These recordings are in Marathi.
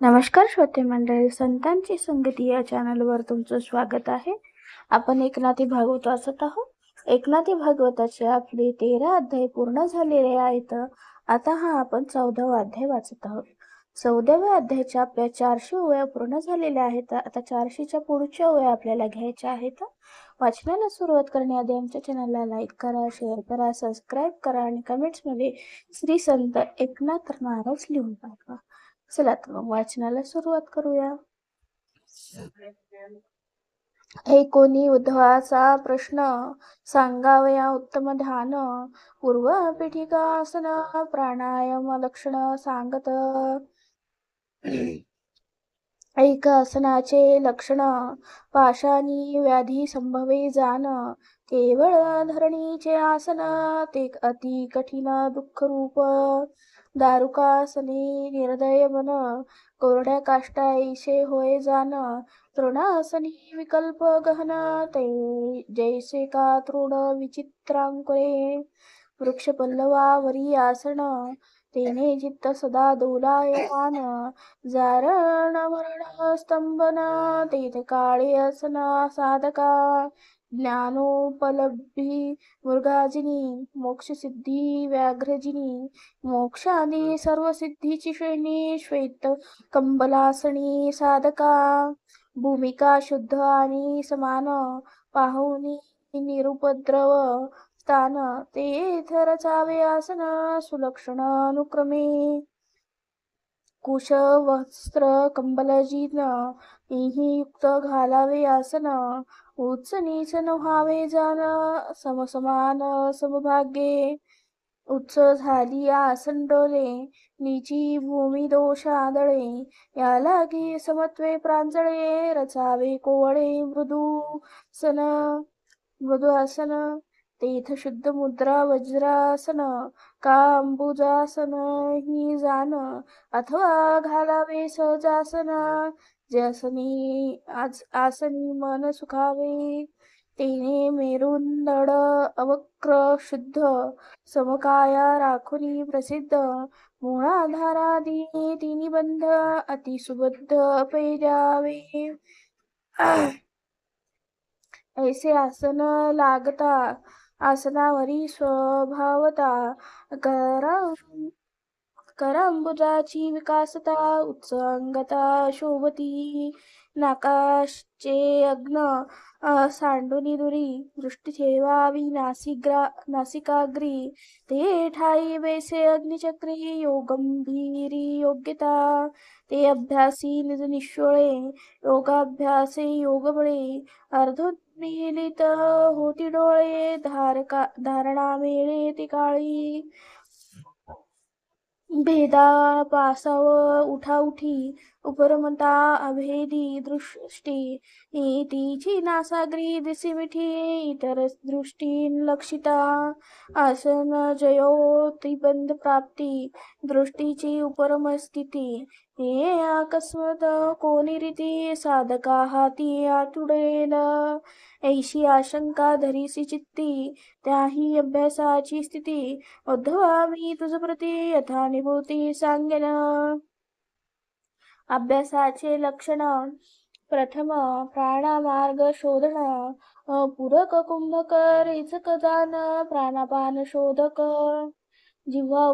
नमस्कार श्रोते मंडळी, संतांची संगती या चॅनलवर तुमचं स्वागत आहे. आपण एकनाथी भागवत वाचत आहोत. एकनाथी भागवताचे आपले 13 अध्याय पूर्ण झालेले आहेत. आता आपण 14वा अध्याय वाचत आहोत. 14व्या अध्यायाच्या आपल्या 400 ओव्या पूर्ण झालेल्या आहेत. आता 400च्या पुढच्या ओव्या आपल्याला घ्यायच्या आहेत. वाचनाला सुरुवात करण्याआधी आमच्या चॅनलला लाईक करा, शेअर करा, सबस्क्राईब करा आणि कमेंट्समध्ये श्री संत एकनाथ महाराज लिहून पाठवा. चला तर मग वाचनाला सुरुवात करूया. कोणी उद्धवाचा प्रश्न सांगावया उत्तम ध्यान, पूर्व पीठिकासन प्राणायाम लक्षण सांगत. ऐक आसनाचे लक्षण, पाशानी व्याधी संभवे जान, केवळ धरणीचे आसन ते अति कठीण दुःख रूप. दारुकासने निर्दय मन, कोरड्या काष्टा ऐसे होय जान, तृणासनी विकल्प गहन ते जैसे का तृण विचित्रांकुरे. वृक्ष पल्लवावरी आसन, तेने चित्त सदा दोलायमान, जारण मरण स्तंभन तेथ काळे असना साधका. ज्ञानोपलब्धी मृगाजिनी, मोक्षसिद्धी व्याघ्रजिनी, मोक्षादी सर्व सिद्धीची श्रेणी श्वेत कंबलासनी साधका. भूमिका शुद्ध आणि समान, पाहुनी निरुपद्रव स्थान, तेथ रचावे आसन सुलक्षण अनुक्रमे. कुश वस्त्र कंबलजीन, इही युक्त घालावे आसन, उच्च नीच न व्हावे जान, समसमान समभाग्ये. उच्च झाली आसन डोले, नीची भूमी दोष आदळे, या लागी समत्वे प्रांजळे, रचावे कोवळे मृदू आसन, तेथ शुद्ध मुद्रा वज्रासन, का अंबुजासन ही जान, अथवा घालावे सहजासन, आसनी मन सुखावे, तेने मेरुंदड अवक्र शुद्ध, समकाया राखुनी प्रसिद्ध, मूळाधारादी तिन्ही बंध, अति सुबद्ध पैजावे. ऐसे आसन लागता, आसनावरी स्वभावता, करांबुजाची विकासता, उच्च अंगता शोभती, नाकाशचे अग्न सांडुनी दुरी, दृष्टी ठेवावी नासिकाग्री, ते ठाई बैसे अग्निचक्री, योगंभीरी योग्यता, ते अभ्यासी निज निश्वळे, योगाभ्यासे योगबळे, अर्धोन्मीलित होती डोळे, धारणा मेळे ती काळी. भेदा पासाव उठाउठी, उपरमता अभेदी दृष्टी, तिची नासाग्री दिसी मिठी, इतर दृष्टी लक्षिता, आसन जयो त्रिबंध प्राप्ती, दृष्टीची उपरम स्थिती, हे अकस्मात कोणी रीती, साधका हाती आतुडेल, ऐशी आशंका धरीसी चित्ती, त्याही अभ्यासाची स्थिती, उद्धवा मी तुझ प्रती यथानुभूती सांगेन. अभ्यासाचे लक्षण, प्रथम प्राणामार्ग शोधन, पूरक कुंभक रेचक जान, प्राणापान शोधक, जिव्हा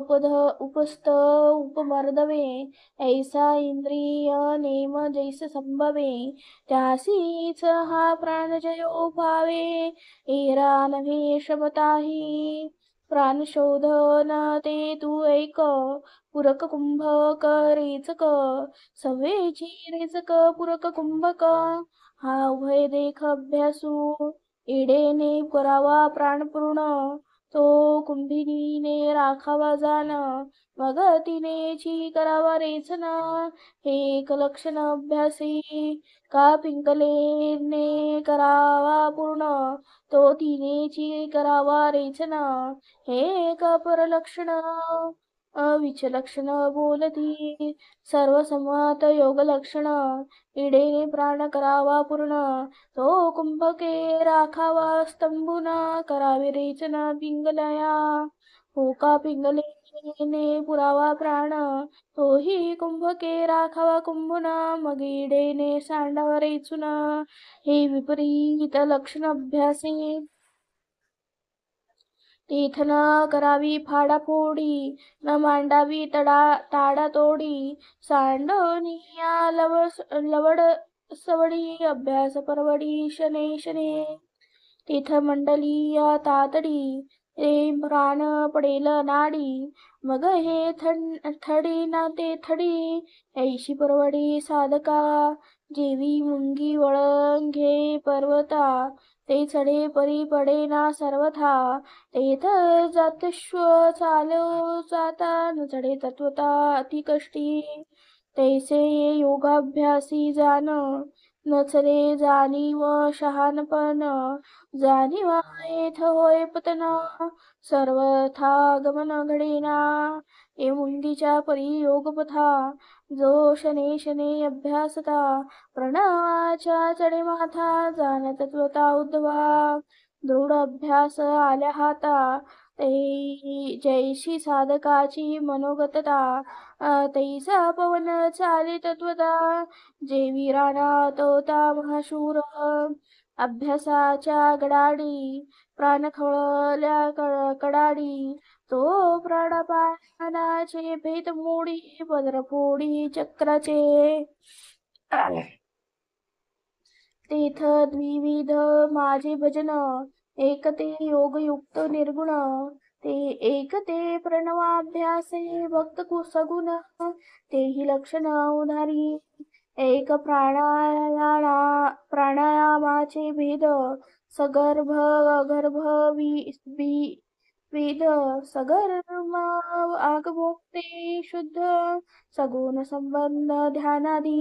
उपस्थ उपमर्दवे, ऐसा इंद्रिय नेम जैस संभवे, त्यासीच हा प्राणजयो भावे, एरा नव्हे क्षमताही, प्राणशोधन ते तू ऐक, पूरक कुंभक रेचक, सवेची रेचक पूरक कुंभक, हा उभय देख अभ्यासू, इडेने करावा प्राणपूर्ण, तो कुंभिनीने राखावा जाण, मग तिनेची करावा रेचन, हे एक लक्षण अभ्यासी, का पिंगलेने करावा पूर्ण, तो तिनेची करावा रेचन, हे एक अपर लक्षण अविचलक्षण बोलती, सर्वसम्मत योग लक्षण, इडेने प्राण करावा पूर्ण, तो कुंभके राखावा स्तंभुना, करावे रेचन पिंगलया, हो का पिंगले ने पुरावा प्राण, तोही कुंभके राखावा कुंभुना, मगिडेने सांडावा रेचून, हे विपरीत लक्षण अभ्यासे. तीथ न करावी फाडाफोडी, न मांडावी ताडातोडी, सांडोनिया लवड सवडी, अभ्यास परवडी शने शने. तीथ मंडलीया तातडी, रे प्राण पडेल नाडी, मग हे थडी ना ते थडी, ऐशी परवडी साधका, जेवी मुंगी वळण घे पर्वता, ते चढे परी पडे ना सर्वथा, तेथ जातश्व चालो जाता, न चढे तत्वता अति कष्टी, तैसे योगाभ्यासी जाण, नचले जाणीव शहाणपण, जाणीवा येथ होय पतन, सर्वथा गमन घडेना, ये मुंगीच्या परी योगपथा, जो शने शने अभ्यासता, प्रणवाच्या चढे माथा, जाण तत्वता उद्धवा, दृढ अभ्यास आल्या हाता, जैशी साधकाची मनोगतता, तैसा पवन चाले तत्वता, जेवी राणा तोता महाशूर, अभ्यासाच्या गडाडी, प्राण खवळल्या कडाडी, तो प्राणापानाचे भेद मोडी, पदर फोडी चक्राचे. तेथ द्विविध माझे भजन, एक ते योगयुक्त निर्गुण, ते एक ते प्रणवाभ्यासे भक्त सगुण, तेही लक्षण उधारी, एक प्राणायामाचे भेद, सगर्भ अगर्भ वेद, सगर्भ आगमोक्ते शुद्ध, सगुण संबंध ध्यानादी,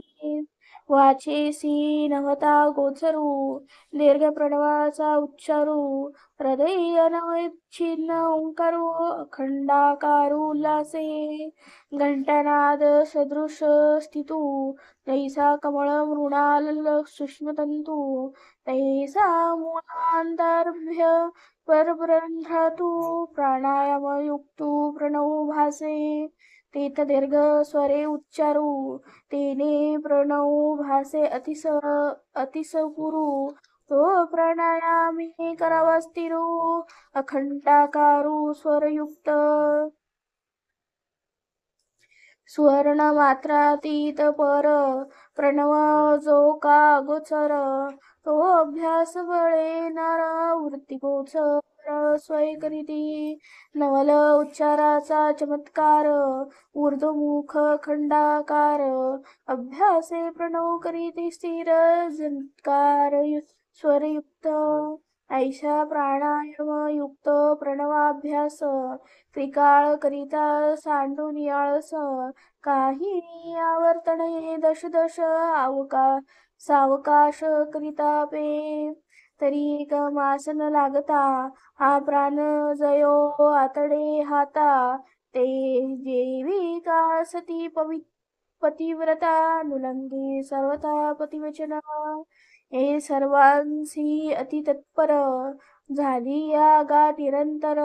वाचेसी नवता गोचरू, दीर्घ प्रणवाचा उच्चारू, हृदय अनविच्छिन्न ओंकारू, अखंडाकारू उल्हासे, घंटानाद सदृश स्थितू, तैसा कमळ मृणाल सूक्ष्मतंतू, तैसा मूलांतर्भ्य परब्रह्मधातू, प्राणायाम युक्तू प्रणव भासे, तेथ दीर्घ स्वरे उच्चारू, तेने प्रणव भासे अतिसपुरू, तो प्राणायामी करावा स्थिरू, अखंडाकारू स्वरयुक्त, स्वर्ण मात्रातीत पर, प्रणव जो का गोचर, तो अभ्यास बळे नर वृत्ती गोचर स्वय करीती, नवल उच्चाराचा चमत्कार, ऊर्ध्वमुख खंडाकार, अभ्यासे प्रणव करीती स्थिर झंकार स्वरयुक्त, ऐशा प्राणायाम युक्त प्रणवाभ्यास, त्रिकाळ करिता सांडून आळस, काही आवर्तने दश दश सावकाश करिता पे, तरी मास न लागता, हा प्राण जयो आतडे हाता, ते जेवी का सती पतिव्रता, नुलंगी सर्वथा पतिवचना, हे सर्वांसी अति तत्पर, झाली या गा निरंतर,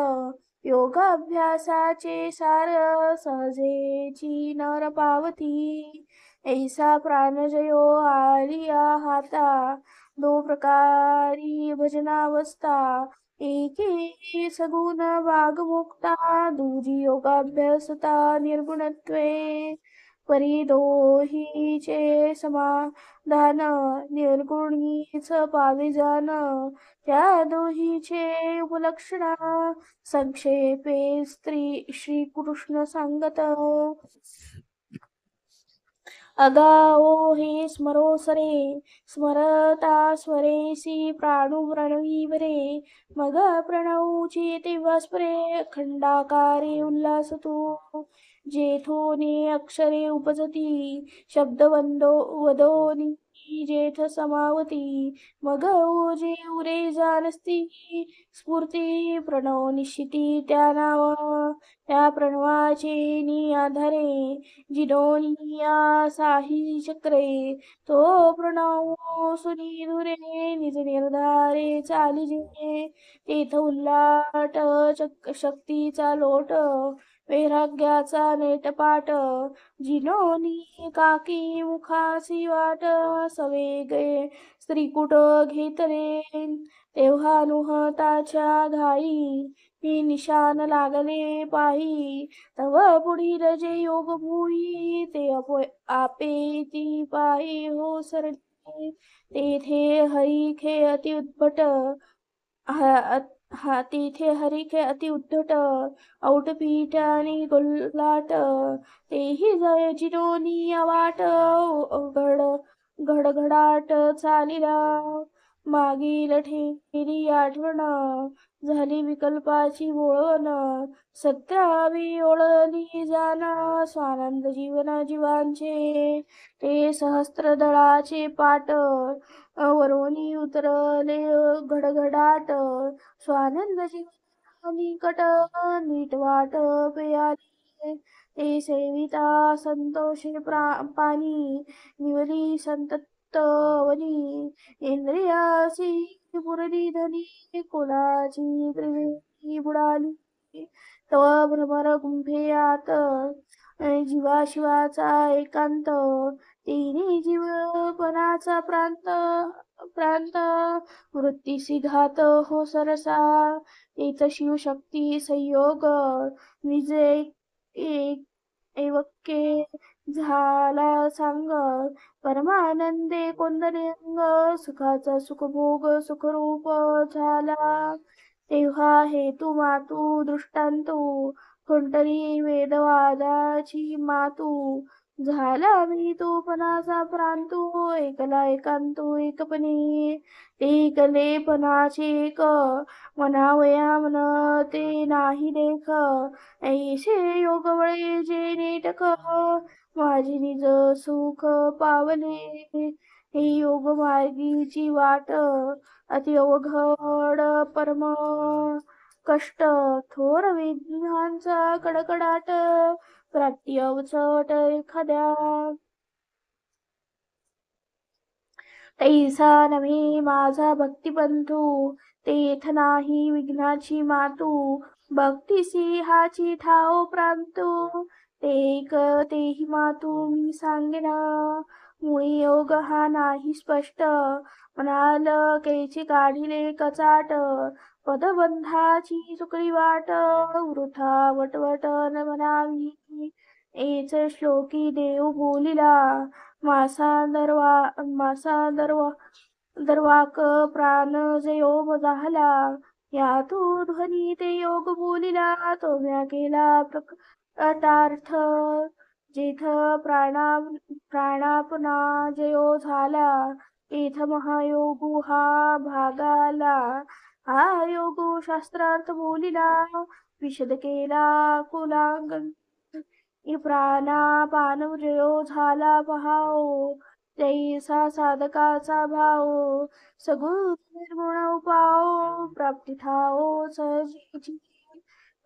योगाभ्यासाचे सार सहजेची नर पावती, ऐसा प्राणजयो आलिया हाता, दो प्रकारी भजनावस्था, एकी सगुण भागमुक्ता, दुजी योगाभ्यासता निर्गुणत्वे, परी दोहीचे समाधान, निर्गुणीच पावे जाण, त्या दोहीचे उपलक्षणा, संक्षेपे श्रीकृष्ण सांगत. अगाओ हे स्मरो सरे, स्मरता स्वरेसी प्राणुप्रणवी बरे, मग प्रणवची तेव्हा स्मरे, खंडाकारे उल्हास तू, जेथोने अक्षरे उपजती, शब्द वदोनी जेथ समावती, मग ओजे उरे जानस्ती, स्फूर्ती प्रणव निश्चिती त्या नाव, त्या प्रणवाचे नि आधारे, जिडोनिया साही चक्रे, तो प्रणव सुनिधुरे, निज निर्धारे चालिजे, तेथ उल्लाट शक्तीचा लोट, वैराग्याचा नेटपाट जिनोनी काकी मुखासी वाट सवेगे स्त्रीकुट घेतले तेव्हा नुहताच्या घाई ही निशान लागले पायी तव पुढील जे योग भुई ते आपे ती पायी हो सरले तेथे हरी खे अति उद्भट हा तिथे हरिखे अति उद्धट औटपीठ आणि गोलाट तेही जय जिरोनी वाट घड घडघडाट चालिला मागील ठेरी आठवण झाली विकल्पाची वळण सत्रावी ओळली जाना स्वानंद जीवन जीवांचे ते सहस्त्रदळाचे पाट वरोनी उतरले घडघडाट स्वानंद निकट नीट वाट पेयाली ते सेविता संतोषे पाणी निवली संतत्वनी इंद्रियासी पुरली धनी कुलाची त्रिवेणी बुडाली तव भ्रमर गुंफेयात जीवाशिवाचा एकांत तिन्ही जीवपणाचा प्रांत प्रांत वृत्तीसी घात हो सरसा तेच शिवशक्ती संयोग विजय एवके झाला सांग परमानंदे कोंदलिंग सुखाचा सुखभोग सुखरूप झाला तेव्हा हेतू मातू दृष्टांतू कोणतरी वेदवादाची मातू झाला मी तो पणाचा प्रांतू एकला एकांतू एकपणे एकलेपणाचे एक मनावया मन ते नाही देख ऐसे योग वळे जे नेटक माझे निज सुख पावले हे योग मार्गीची वाट अति अवघड परम कष्ट थोर विघ्नांचा कडकडाट प्राप्ती अवचट एखाद्या तैसा नव्हे माझा भक्तिपंथू तेथ नाही विघ्नाची मातू भक्तिसी हाची ठाव प्रांतू तेही मातू मी सांगेना मुळी योग हा नाही स्पष्ट म्हणाल कैची काढिले कचाट पदबंधाची चुकली वाट वृथा वटवट न म्हणावी एच श्लोकी देव बोलिला मासा दरवाक प्राण जयो झाला यातू ध्वनी ते योग बोलिला तो म्या केला प्रकटार्थ जेथ प्राणापना जयो झाला तेथ महायोगू हा भागाला हा योगू शास्त्रार्थ बोलिला विशद केला कुलांगण प्राणापान जयो झाला पहाओ तैसा साधकाचा भाव सगुण निर्गुण उपाओ प्राप्ती ठाओ सहजीची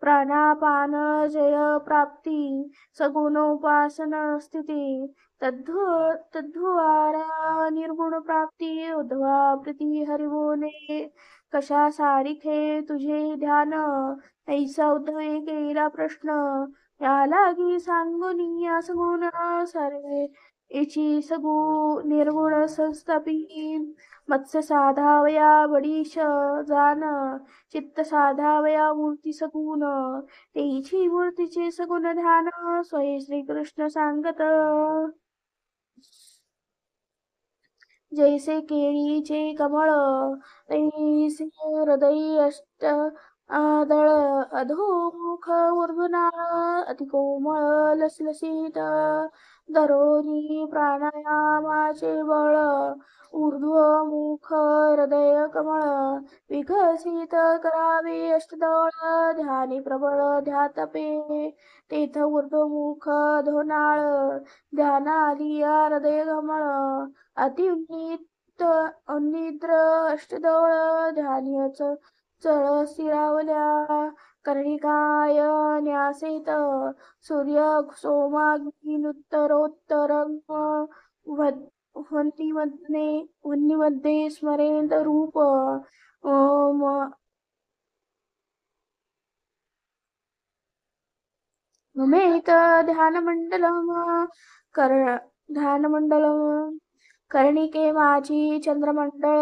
प्राणापान जय प्राप्ती सगुण उपासन स्थिती तद्वारा निर्गुण प्राप्ती उद्भवा प्रीती हरि बोले कशा सारिखे तुझे ध्यान ऐसा उद्धवे केला प्रश्न या लागी सांगुनी सगुण सर्वे इची सगु निर्गुण संस्थापी मत्स्य साधावया बडीश जान चित्त साधावया मूर्ती सगुण तेची मूर्तीचे सगुण ध्यान स्वये श्रीकृष्ण सांगत जैसे केळीचे कमळ तैसे हृदय अष्ट आदळ अधोमुख ऊर्ध्वनाळ अतिकोमळ लसलसीत धरोनी प्राणायामाचे बळ ऊर्ध्वमुख हृदय कमळ विकसित करावे अष्टदळ ध्यानी प्रबळ ध्यातपे तेथ ऊर्ध्वमुख धोनाळ ध्यानाली हृदय कमळ उन्निद्र अष्टदळ ध्यानीच चळ स्थिरावल्या कर्णिकाय न्यासेत सूर्य सोमाग्निनुत्तरोत्तरं वह्नीमध्ये स्मरेत रूप ममेत ध्यानमंडलम कर ध्यानमंडलम कर्णिके माझी चंद्रमंडळ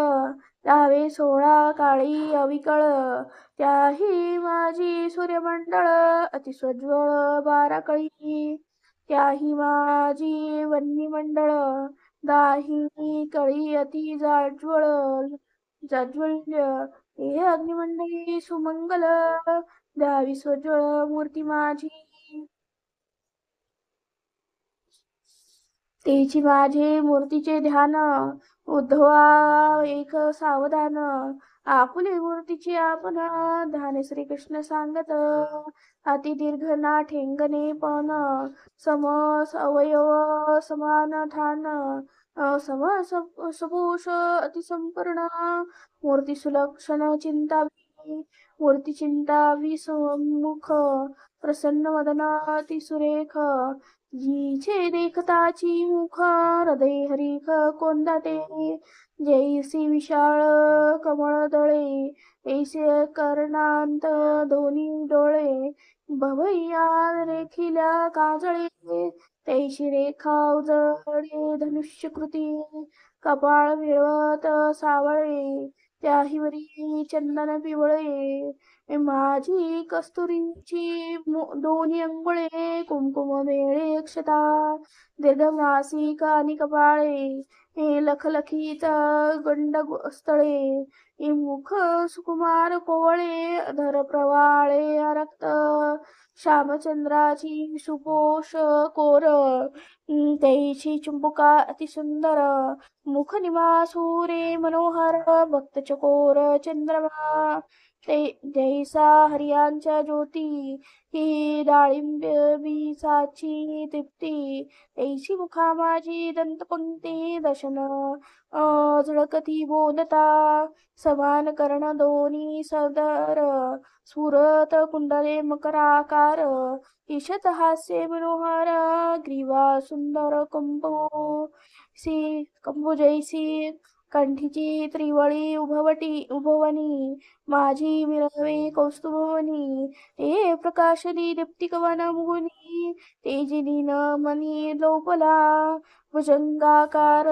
लावे 16 काळी अविकळ त्याही माझी सूर्यमंडळ अतिस्वज्वळ 12 कळी त्याही माझी वन्नीमंडळ दाही कळी अति जाज्वळ जाज्वल्य हे अग्निमंडळी सुमंगल द्यावी स्वज्वळ मूर्ती माझी तेची माझे मूर्तीचे ध्यान उद्धवा एक सावधान आपुले मूर्तीची आपण ध्यान श्रीकृष्ण सांगत अति दीर्घ ना ठेंगणे पण सम अवयव समान ठाण सम सपोष अतिसंपूर्ण मूर्ती सुलक्षण चिंतावी मूर्ती चिंतावी सम्मुख प्रसन्न वदना अति सुरेख जिचे देखताची मुख हृदय हरिख कोंदाटे जैसी विशाळ कमळ दळे ऐसे कर्णांत दोन्ही डोळे भवैया रेखिल्या काजळे तैशी रेखा उजळे धनुष्यकृती कपाळ मिळवत सावळे त्याहीवरी चंदन पिवळे माझी कस्तुरीची दोन्ही अंगुळे कुंकुम वेळे अक्षता दीर्घ नासिका आणि कपाळे हे लखलखीत गंड स्थळे मुख सुकुमार कोवळे अधर प्रवाळे रक्त श्यामचंद्राची सुपोष कोर तैची चुंबुका अतिसुंदर मुख निवासुरे मनोहर भक्त चकोर चंद्रमा ते जैसा हरियांच्या ज्योती ही डाळिंबीसाची तृप्ती तैशी मुखा माझी दंतपंक्ती दशन झळकती बोलता समान कर्ण दोन्ही सदर स्फुरत कुंडले मकराकार ईशत हास्य मनोहर ग्रीवा सुंदर कंबू जैसी कंठीची त्रिवळी उभवनी माझी विरवे कौस्तुभवनी ते प्रकाशनी दीप्तिकवन मुगुनी तेजिनी न मनी लोपला भुजंगाकार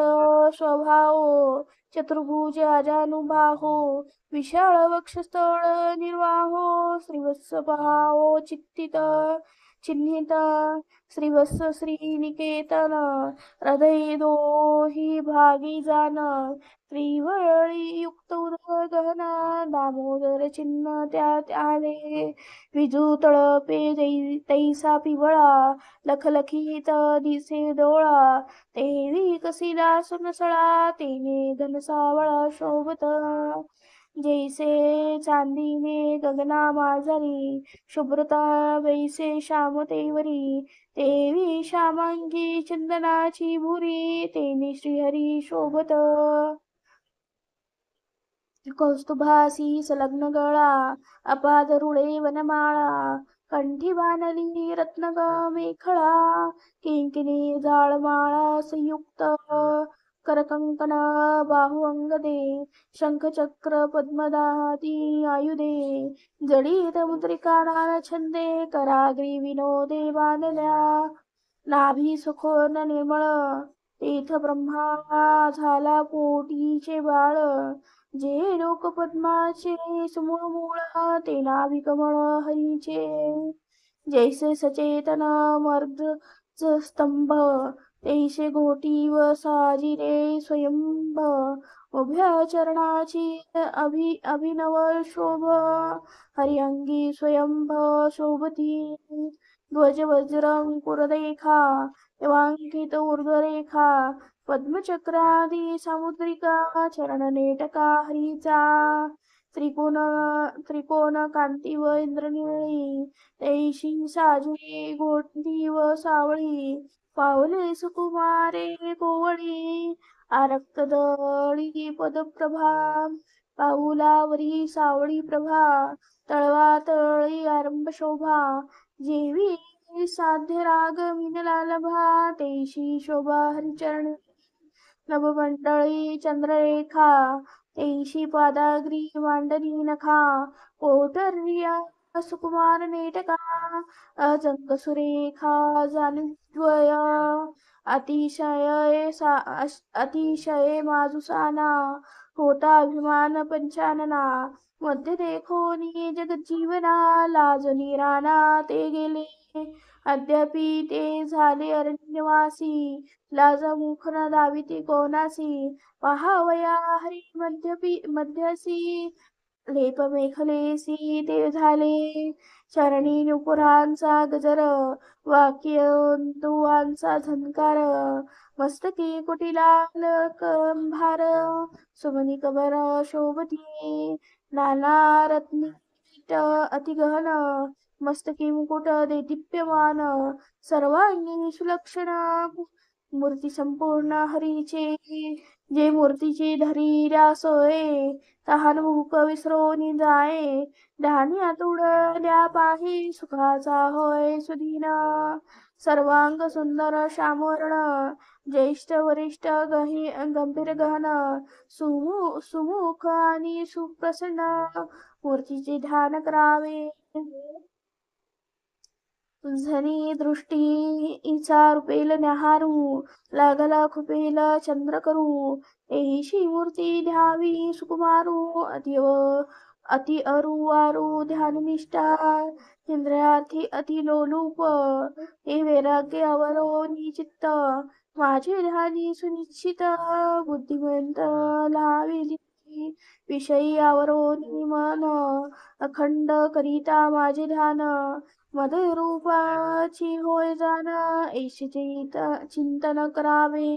स्वभाव चतुर्भुज अजानुबाहो विशाळ वक्षस्थळ निर्वाहो श्रीवत्स पहावो चिन्हित श्रीवत्स श्रीनिकेतन हृदय दोही भागी जाण त्रिवळी युक्त उदर गहन दामोदर चिन्ह त्यात आले विजू तळपे तैसा पिवळा लखलखीत दिसे डोळा तेवी कसी दासुनसळा तेने घनसावळा शोभत जैसे चांदीने गगना माझरी शुभ्रता वैसे श्यामतेवरी तेवी श्यामांगी चंदनाची भुरी तेने श्रीहरी शोभत कौस्तुभासी संलग्न गळा अपाद रुळे वनमाळा कंठी बाणली रत्नग मेखळा किंकिणी जाळमाळा संयुक्त करकंकण बाहू अंगदे शंखचक्र पद्मदाती आयुधे जडित मुद्रिका नाना छंदे कराग्री विनोदे बांधल्या नाभी सुखोन निर्मळ तेथ ब्रह्मा झाला पोटीचे बाळ जे लोक पद्माचे समूळ मूळ ते नाभी कमळ हरीचे जैसे सचेतन मर्द स्तंभ तैसे घोटी व साजिरे स्वयंभ उभ्या चरणाची अभिनव शोभ हरिअंगी स्वयंभ शोभती ध्वज वज्रंकुररेखा एवांकित ऊर्ध्वरेखा पद्मचक्रादी सामुद्रिका चरणनेटका हरीचा त्रिकोण कांती व इंद्रनिळी तैशी साजुरी गोटी व सावळी पावले सुकुमारे कोवळी आरक्तदळी पदप्रभा पाऊलावरी सावळी प्रभा तळवातळी आरंभ शोभा जेवी साध्य राग मिनला लभा तैशी शोभा हरिचरणी नभमंडळी चंद्ररेखा तैशी पादाग्री मांडली नखा कोटर्या सुकुमार नेटका अजंगसुरेखा जाणीद्वय अतिशय माजुसाना होता अभिमान पंचानना मध्ये देखोनी जगज्जीवना लाजनी राणा ते गेले अद्यापि ते झाले अरण्यवासी लाज मुख न दाविती कोणासी पहावया हरी मध्यसी लेप मेखलेसी ते झाले चरणी नुपुरांचा गजर वाक्यंतुवांचा झंकार मस्तकी कुटिलाल कंभार सुमनी कबर शोभती नाना रत्नीट अतिगहन मस्तकी मुकुट देदीप्यमान सर्वांगी सुलक्षण मूर्ती संपूर्ण हरीचे जे मूर्तीची धरील्या सोये तहान भूक विसरून जाये डहाणी आतुडल्या पाही सुखाचा होय सुदीन सर्वांग सुंदर श्यामवर्ण ज्येष्ठ वरिष्ठ गंभीर गहन सुमुख आणि सुप्रसन्न मूर्तीचे ध्यान करावे झनी दृष्टी इचा रुपेल न्याहारू लागला खुपेल चंद्र करू एहीशी मूर्ती ध्यावी सुकुमारू अति अरुवारू ध्याननिष्ठा इंद्रियार्थी अति लोलूप हे वैराग्य अवरोनी चित्त माझे ध्यानी सुनिश्चित बुद्धिमंत लाविली विषयी आवरोनी मन अखंड करिता माझे ध्यान मध्ये रूपाची होय जाण ऐशी चिंतन करावे